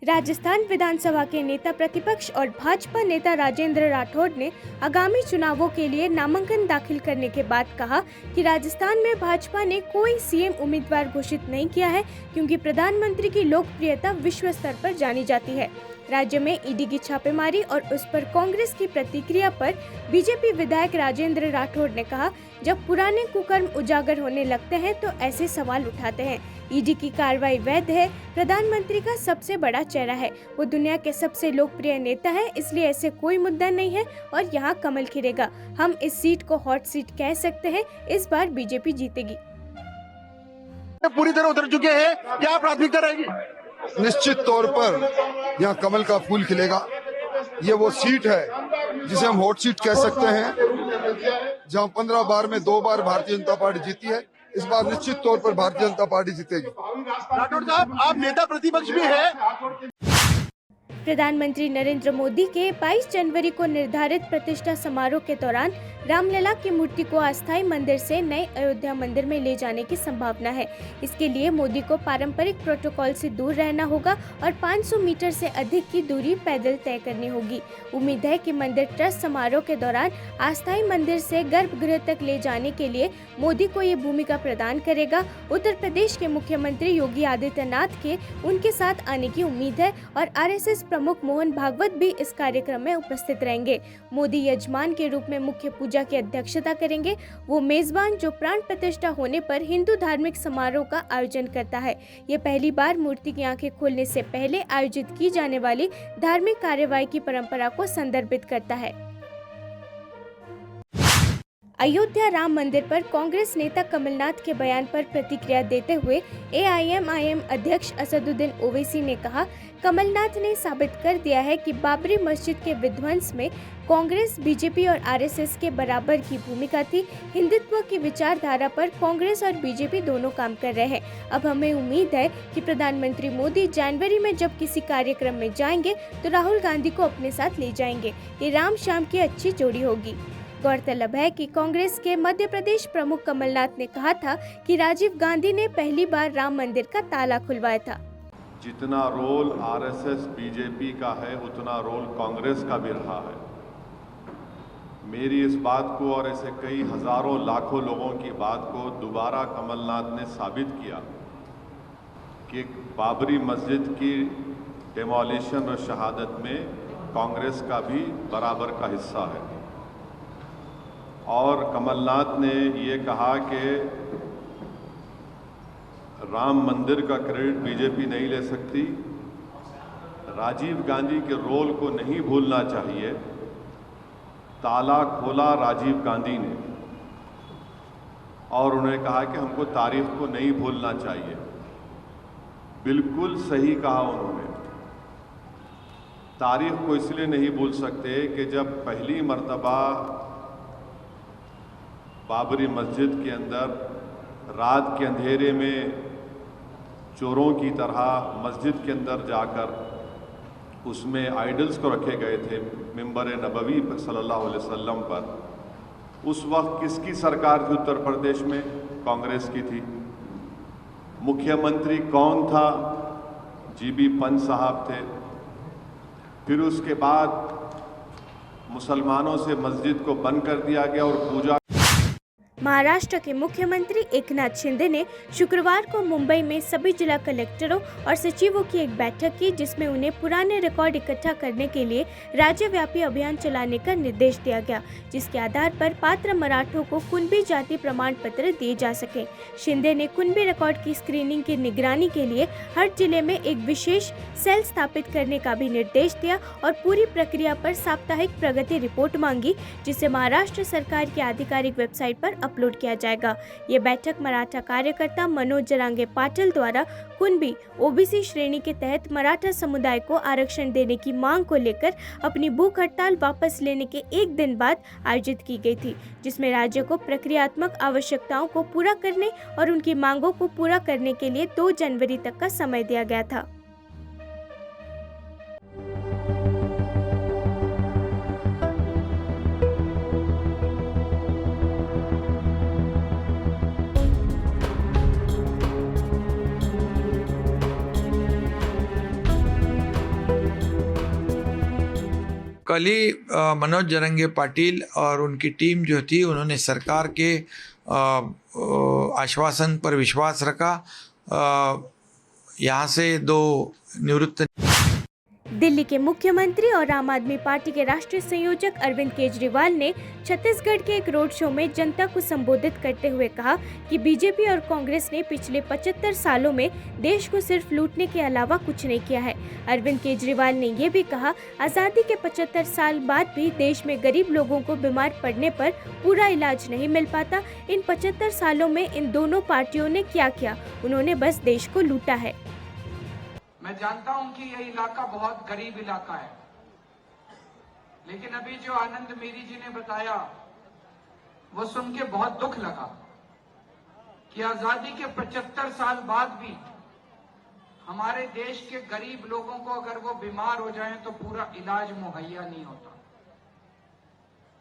राजस्थान विधानसभा के नेता प्रतिपक्ष और भाजपा नेता राजेंद्र राठौड़ ने आगामी चुनावों के लिए नामांकन दाखिल करने के बाद कहा कि राजस्थान में भाजपा ने कोई सीएम उम्मीदवार घोषित नहीं किया है, क्योंकि प्रधानमंत्री की लोकप्रियता विश्व स्तर पर जानी जाती है। राज्य में ईडी की छापेमारी और उस पर कांग्रेस की प्रतिक्रिया पर बीजेपी विधायक राजेंद्र राठौड़ ने कहा, जब पुराने कुकर्म उजागर होने लगते हैं तो ऐसे सवाल उठाते हैं। ईडी की कार्रवाई वैध है। प्रधानमंत्री का सबसे बड़ा चेहरा है, वो दुनिया के सबसे लोकप्रिय नेता है, इसलिए ऐसे कोई मुद्दा नहीं है और यहाँ कमल खिलेगा। हम इस सीट को हॉट सीट कह सकते हैं। इस बार बीजेपी जीतेगी। पूरी तरह उतर चुके हैं, क्या प्राथमिकता रहेगी? निश्चित तौर पर यहाँ कमल का फूल खिलेगा। ये वो सीट है जिसे हम हॉट सीट कह सकते हैं, जहाँ 15 बार में 2 बार भारतीय जनता पार्टी जीती है। इस बार निश्चित तौर पर भारतीय जनता पार्टी जीतेगी। राठौड़ साहब, आप नेता प्रतिपक्ष भी हैं। प्रधानमंत्री नरेंद्र मोदी के 22 जनवरी को निर्धारित प्रतिष्ठा समारोह के दौरान रामलला की मूर्ति को अस्थायी मंदिर से नए अयोध्या मंदिर में ले जाने की संभावना है। इसके लिए मोदी को पारंपरिक प्रोटोकॉल से दूर रहना होगा और 500 मीटर से अधिक की दूरी पैदल तय करनी होगी। उम्मीद है कि मंदिर ट्रस्ट समारोह के दौरान अस्थायी मंदिर से गर्भगृह तक ले जाने के लिए मोदी को ये भूमिका प्रदान करेगा। उत्तर प्रदेश के मुख्यमंत्री योगी आदित्यनाथ के उनके साथ आने की उम्मीद है और आरएसएस प्रमुख मोहन भागवत भी इस कार्यक्रम में उपस्थित रहेंगे। मोदी यजमान के रूप में मुख्य पूजा की अध्यक्षता करेंगे। वो मेजबान जो प्राण प्रतिष्ठा होने पर हिंदू धार्मिक समारोह का आयोजन करता है। ये पहली बार मूर्ति की आंखें खोलने से पहले आयोजित की जाने वाली धार्मिक कार्यवाही की परंपरा को संदर्भित करता है। अयोध्या राम मंदिर पर कांग्रेस नेता कमलनाथ के बयान पर प्रतिक्रिया देते हुए एआईएमआईएम अध्यक्ष असदुद्दीन ओवैसी ने कहा, कमलनाथ ने साबित कर दिया है कि बाबरी मस्जिद के विध्वंस में कांग्रेस, बीजेपी और आरएसएस के बराबर की भूमिका थी। हिंदुत्व की विचारधारा पर कांग्रेस और बीजेपी दोनों काम कर रहे हैं। अब हमें उम्मीद है कि प्रधानमंत्री मोदी जनवरी में जब किसी कार्यक्रम में जाएंगे तो राहुल गांधी को अपने साथ ले जाएंगे। ये राम श्याम की अच्छी जोड़ी होगी। गौरतलब है कि कांग्रेस के मध्य प्रदेश प्रमुख कमलनाथ ने कहा था कि राजीव गांधी ने पहली बार राम मंदिर का ताला खुलवाया था। जितना रोल आरएसएस बीजेपी का है, उतना रोल कांग्रेस का भी रहा है। मेरी इस बात को और ऐसे कई हजारों लाखों लोगों की बात को दोबारा कमलनाथ ने साबित किया कि बाबरी मस्जिद की डिमोलिशन और शहादत में कांग्रेस का भी बराबर का हिस्सा है। और कमलनाथ ने ये कहा कि राम मंदिर का क्रेडिट बीजेपी नहीं ले सकती। राजीव गांधी के रोल को नहीं भूलना चाहिए। ताला खोला राजीव गांधी ने और उन्होंने कहा कि हमको तारीख को नहीं भूलना चाहिए। बिल्कुल सही कहा उन्होंने। तारीख को इसलिए नहीं भूल सकते कि जब पहली मर्तबा बाबरी मस्जिद के अंदर रात के अंधेरे में चोरों की तरह मस्जिद के अंदर जाकर उसमें आइडल्स को रखे गए थे मिंबर नबवी सल्लल्लाहु अलैहि वसल्लम पर। उस वक्त किसकी सरकार थी उत्तर प्रदेश में? कांग्रेस की थी। मुख्यमंत्री कौन था? जीबी पंत साहब थे। फिर उसके बाद मुसलमानों से मस्जिद को बंद कर दिया गया और पूजा। महाराष्ट्र के मुख्यमंत्री एकनाथ शिंदे ने शुक्रवार को मुंबई में सभी जिला कलेक्टरों और सचिवों की एक बैठक की, जिसमें उन्हें पुराने रिकॉर्ड इकट्ठा करने के लिए राज्यव्यापी अभियान चलाने का निर्देश दिया गया, जिसके आधार पर पात्र मराठों को कुणबी जाति प्रमाण पत्र दिए जा सके। शिंदे ने कुणबी रिकॉर्ड की स्क्रीनिंग की निगरानी के लिए हर जिले में एक विशेष सेल स्थापित करने का भी निर्देश दिया और पूरी प्रक्रिया पर साप्ताहिक प्रगति रिपोर्ट मांगी, जिसे महाराष्ट्र सरकार की आधिकारिक वेबसाइट पर अपलोड किया जाएगा। ये बैठक मराठा कार्यकर्ता मनोज जरांगे पाटिल द्वारा कुणबी ओबीसी श्रेणी के तहत मराठा समुदाय को आरक्षण देने की मांग को लेकर अपनी भूख हड़ताल वापस लेने के एक दिन बाद आयोजित की गई थी, जिसमें राज्य को प्रक्रियात्मक आवश्यकताओं को पूरा करने और उनकी मांगों को पूरा करने के लिए 2 जनवरी तक का समय दिया गया था। कल ही मनोज जरंगे पाटिल और उनकी टीम जो थी उन्होंने सरकार के आश्वासन पर विश्वास रखा। यहाँ से 2 निवृत्त दिल्ली के मुख्यमंत्री और आम आदमी पार्टी के राष्ट्रीय संयोजक अरविंद केजरीवाल ने छत्तीसगढ़ के एक रोड शो में जनता को संबोधित करते हुए कहा कि बीजेपी और कांग्रेस ने पिछले 75 सालों में देश को सिर्फ लूटने के अलावा कुछ नहीं किया है। अरविंद केजरीवाल ने ये भी कहा, आज़ादी के 75 साल बाद भी देश में गरीब लोगों को बीमार पड़ने पर पूरा इलाज नहीं मिल पाता। इन 75 सालों में इन दोनों पार्टियों ने क्या किया? उन्होंने बस देश को लूटा है। मैं जानता हूं कि यह इलाका बहुत गरीब इलाका है, लेकिन अभी जो आनंद मीरी जी ने बताया वो सुन के बहुत दुख लगा कि आजादी के 75 साल बाद भी हमारे देश के गरीब लोगों को अगर वो बीमार हो जाएं तो पूरा इलाज मुहैया नहीं होता।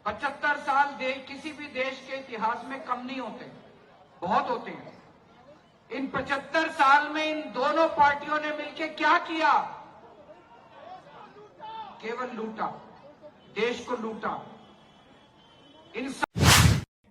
75 साल किसी भी देश के इतिहास में कम नहीं होते, बहुत होते हैं। इन 75 साल में इन दोनों पार्टियों ने मिलकर क्या किया? केवल लूटा, देश को लूटा।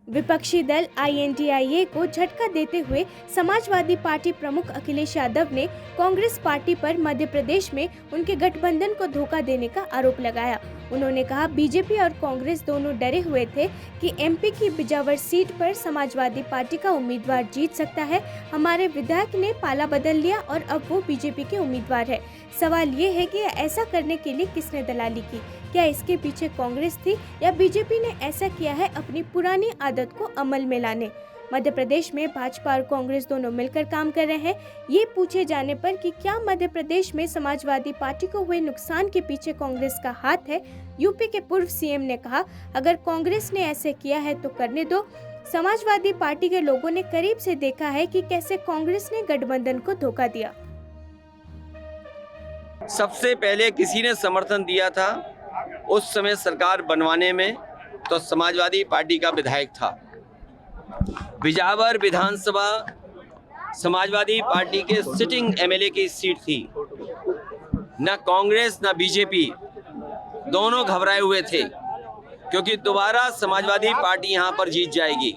विपक्षी दल INDIA को झटका देते हुए समाजवादी पार्टी प्रमुख अखिलेश यादव ने कांग्रेस पार्टी पर मध्य प्रदेश में उनके गठबंधन को धोखा देने का आरोप लगाया। उन्होंने कहा, बीजेपी और कांग्रेस दोनों डरे हुए थे कि MP की बिजावर सीट पर समाजवादी पार्टी का उम्मीदवार जीत सकता है। हमारे विधायक ने पाला बदल लिया और अब वो बीजेपी के उम्मीदवार है। सवाल ये है कि ऐसा करने के लिए किसने दलाली की? क्या इसके पीछे कांग्रेस थी या बीजेपी ने ऐसा किया है अपनी पुरानी आदत को अमल में लाने? मध्य प्रदेश में भाजपा और कांग्रेस दोनों मिलकर काम कर रहे हैं। ये पूछे जाने पर कि क्या मध्य प्रदेश में समाजवादी पार्टी को हुए नुकसान के पीछे कांग्रेस का हाथ है, यूपी के पूर्व CM ने कहा, अगर कांग्रेस ने ऐसे किया है तो करने दो। समाजवादी पार्टी के लोगों ने करीब से देखा है कि कैसे कांग्रेस ने गठबंधन को धोखा दिया। सबसे पहले किसी ने समर्थन दिया था उस समय सरकार बनवाने में, तो समाजवादी पार्टी का विधायक था। बिजावर विधानसभा समाजवादी पार्टी के सिटिंग MLA की सीट थी। न कांग्रेस न बीजेपी दोनों घबराए हुए थे, क्योंकि दोबारा समाजवादी पार्टी यहां पर जीत जाएगी।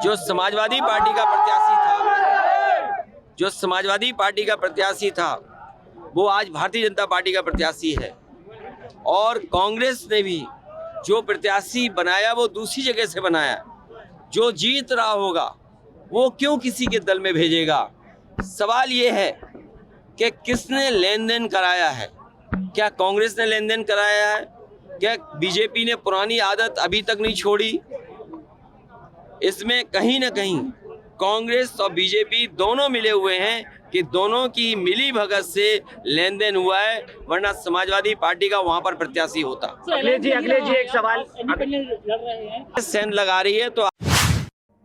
जो समाजवादी पार्टी का प्रत्याशी था वो आज भारतीय जनता पार्टी का प्रत्याशी है, और कांग्रेस ने भी जो प्रत्याशी बनाया वो दूसरी जगह से बनाया। जो जीत रहा होगा वो क्यों किसी के दल में भेजेगा? सवाल ये है कि किसने लेन देन कराया है? क्या कांग्रेस ने लेन देन कराया है? क्या बीजेपी ने पुरानी आदत अभी तक नहीं छोड़ी? इसमें कहीं ना कहीं कांग्रेस और बीजेपी दोनों मिले हुए हैं कि दोनों की मिली भगत से लेन देन हुआ है, वरना समाजवादी पार्टी का वहां पर प्रत्याशी होता। अखिलेश जी एक सवाल सेंध लगा रही है तो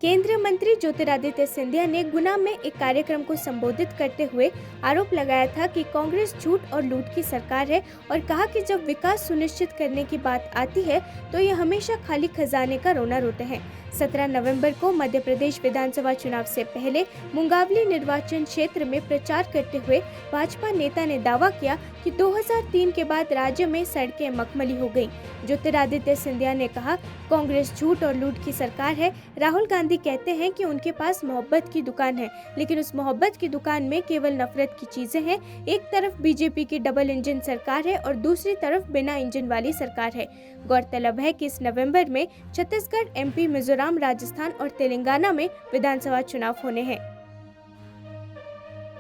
केंद्रीय मंत्री ज्योतिरादित्य सिंधिया ने गुना में एक कार्यक्रम को संबोधित करते हुए आरोप लगाया था कि कांग्रेस झूठ और लूट की सरकार है, और कहा कि जब विकास सुनिश्चित करने की बात आती है तो ये हमेशा खाली खजाने का रोना रोते हैं। 17 नवंबर को मध्य प्रदेश विधानसभा चुनाव से पहले मुंगावली निर्वाचन क्षेत्र में प्रचार करते हुए भाजपा नेता ने दावा किया कि 2003 के बाद राज्य में सड़कें मखमली हो गईं। ज्योतिरादित्य सिंधिया ने कहा, कांग्रेस झूठ और लूट की सरकार है। राहुल गांधी कहते हैं कि उनके पास मोहब्बत की दुकान है, लेकिन उस मोहब्बत की दुकान में केवल नफरत की चीजें हैं। एक तरफ बीजेपी की डबल इंजन सरकार है और दूसरी तरफ बिना इंजन वाली सरकार है। गौरतलब है कि इस नवंबर में छत्तीसगढ़, MP, मिजोरम, राजस्थान और तेलंगाना में विधानसभा चुनाव होने हैं।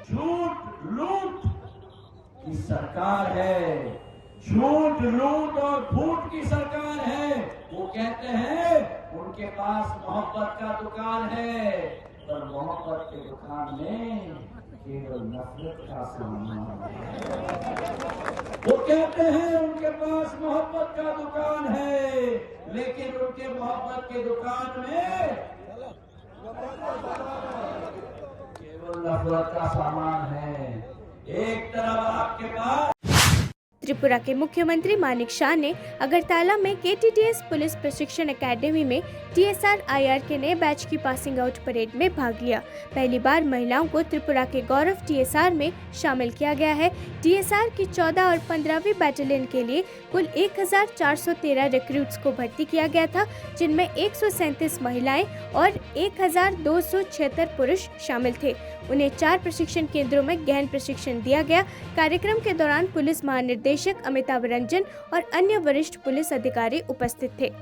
झूठ लूट की सरकार है, झूठ लूट और फूट की सरकार है। वो कहते हैं उनके पास मोहब्बत का दुकान है, पर मोहब्बत के दुकान में केवल नफरत का सामान है। वो कहते हैं उनके पास मोहब्बत का दुकान है, लेकिन उनके मोहब्बत के दुकान में केवल नफरत का सामान है। एक तरफ आपके पास त्रिपुरा के मुख्यमंत्री मानिक शाह ने अगरतला में KTTS पुलिस प्रशिक्षण एकेडमी में TSR IR के नए बैच की पासिंग आउट परेड में भाग लिया। पहली बार महिलाओं को त्रिपुरा के गौरव TSR में शामिल किया गया है। TSR की 14 और 15वीं बैटालियन के लिए कुल 1413 रिक्रूट्स को भर्ती किया गया था, जिनमें 137 महिलाएं और 1276 पुरुष शामिल थे। उन्हें 4 प्रशिक्षण केंद्रों में गहन प्रशिक्षण दिया गया। कार्यक्रम के दौरान पुलिस महानिदेशक अमिताभ रंजन और अन्य वरिष्ठ पुलिस अधिकारी उपस्थित थे।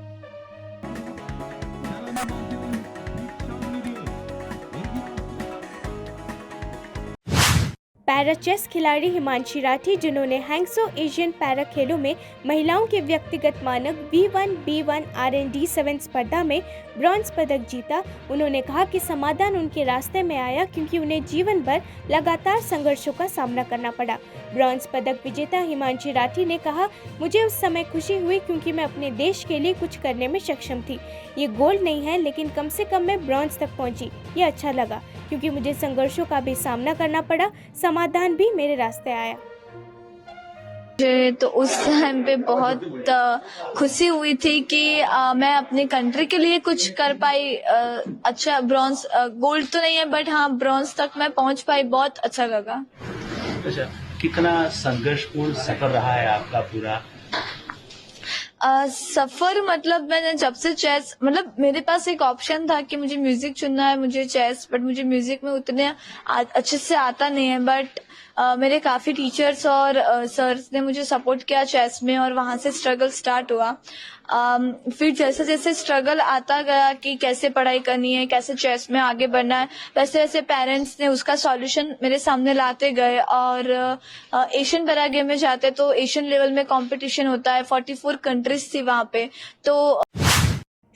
पैरा चेस खिलाड़ी हिमांशी राठी, जिन्होंने हैंगसो एशियन पैरा खेलों में महिलाओं के व्यक्तिगत मानक V1, B1, RND7 स्पर्धा में ब्रॉन्ज पदक जीता, उन्होंने कहा कि समाधान उनके रास्ते में आया क्योंकि उन्हें जीवन भर लगातार संघर्षों का सामना करना पड़ा। ब्रॉन्ज पदक विजेता हिमांशी राठी ने कहा, मुझे उस समय खुशी हुई क्योंकि मैं अपने देश के लिए कुछ करने में सक्षम थी। ये गोल्ड नहीं है, लेकिन कम से कम मैं ब्रॉन्ज तक पहुंची। ये अच्छा लगा क्योंकि मुझे संघर्षों का भी सामना करना पड़ा, समाधान भी मेरे रास्ते आया। मुझे तो उस टाइम पे बहुत खुशी हुई थी कि मैं अपने कंट्री के लिए कुछ कर पाई। अच्छा, ब्रॉन्ज, गोल्ड तो नहीं है बट हाँ ब्रॉन्ज तक मैं पहुंच पाई, बहुत अच्छा लगा। अच्छा, कितना संघर्षपूर्ण सफर रहा है आपका पूरा? सफर मतलब मैंने जब से चेस, मतलब मेरे पास एक ऑप्शन था कि मुझे म्यूजिक चुनना है, मुझे चेस, बट मुझे म्यूजिक में उतने अच्छे से आता नहीं है। बट मेरे काफी टीचर्स और सर्स ने मुझे सपोर्ट किया चेस में और वहां से स्ट्रगल स्टार्ट हुआ। फिर जैसे जैसे स्ट्रगल आता गया कि कैसे पढ़ाई करनी है, कैसे चेस में आगे बढ़ना है, वैसे वैसे पेरेंट्स ने उसका सॉल्यूशन मेरे सामने लाते गए। और एशियन पैरा गेम में जाते तो एशियन लेवल में कंपटीशन होता है, 44 कंट्रीज थी वहां पे। तो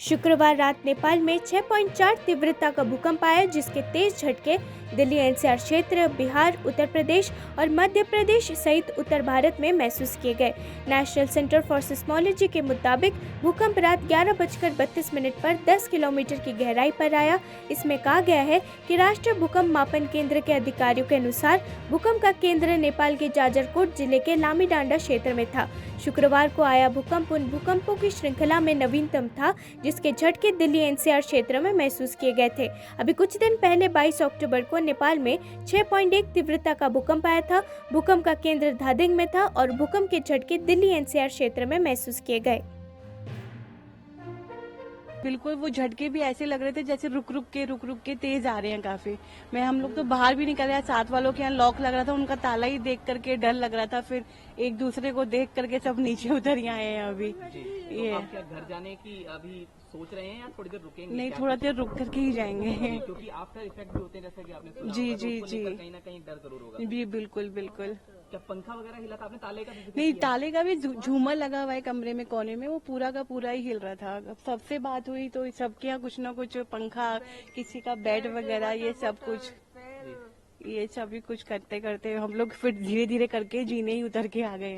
शुक्रवार रात नेपाल में 6.4 तीव्रता का भूकंप आया, जिसके तेज झटके दिल्ली NCR क्षेत्र, बिहार, उत्तर प्रदेश और मध्य प्रदेश सहित उत्तर भारत में महसूस किए गए। नेशनल सेंटर फॉर सिस्मोलॉजी के मुताबिक भूकंप रात 11:32 पर 10 किलोमीटर की गहराई पर आया। इसमें कहा गया है कि राष्ट्रीय भूकंप मापन केंद्र के अधिकारियों के अनुसार भूकंप का केंद्र नेपाल के जाजरकोट जिले के लामीडांडा क्षेत्र में था। शुक्रवार को आया भूकंप उन भूकंपों की श्रृंखला में नवीनतम था, जिसके झटके दिल्ली NCR क्षेत्र में महसूस किए गए थे। अभी कुछ दिन पहले 22 अक्टूबर को नेपाल में 6.1 तीव्रता का भूकंप आया था। भूकंप का केंद्र धादिंग में था और भूकंप के झटके दिल्ली NCR क्षेत्र में महसूस किए गए। बिल्कुल, वो झटके भी ऐसे लग रहे थे जैसे रुक रुक के तेज आ रहे हैं काफी। हम लोग तो बाहर भी नहीं कर रहे, साथ वालों के यहाँ लॉक लग रहा था, उनका ताला ही देख करके डर लग रहा था। फिर एक दूसरे को देख करके सब नीचे उतर ही आए हैं। अभी ये आप क्या घर जाने की अभी सोच रहे हैं या थोड़ी देर रुकेंगे? नहीं, थोड़ा देर रुक करके ही जाएंगे क्योंकि आफ्टर इफेक्ट भी होते हैं, जैसे कि आपने सुना जी होगा, जी तो जी, कहीं ना कहीं डर जरूर होगा। जी बिल्कुल बिल्कुल। क्या पंखा वगैरह हिला था? आपने ताले का भी नहीं, ताले का भी झूमर लगा हुआ है कमरे में कोने में, वो पूरा का पूरा ही हिल रहा था। अब सबसे बात हुई तो सबके यहाँ कुछ ना कुछ पंखा, किसी का बेड वगैरह, ये सब कुछ, ये सभी कुछ करते करते हम लोग फिर धीरे धीरे करके जीने ही उतर के आ गए।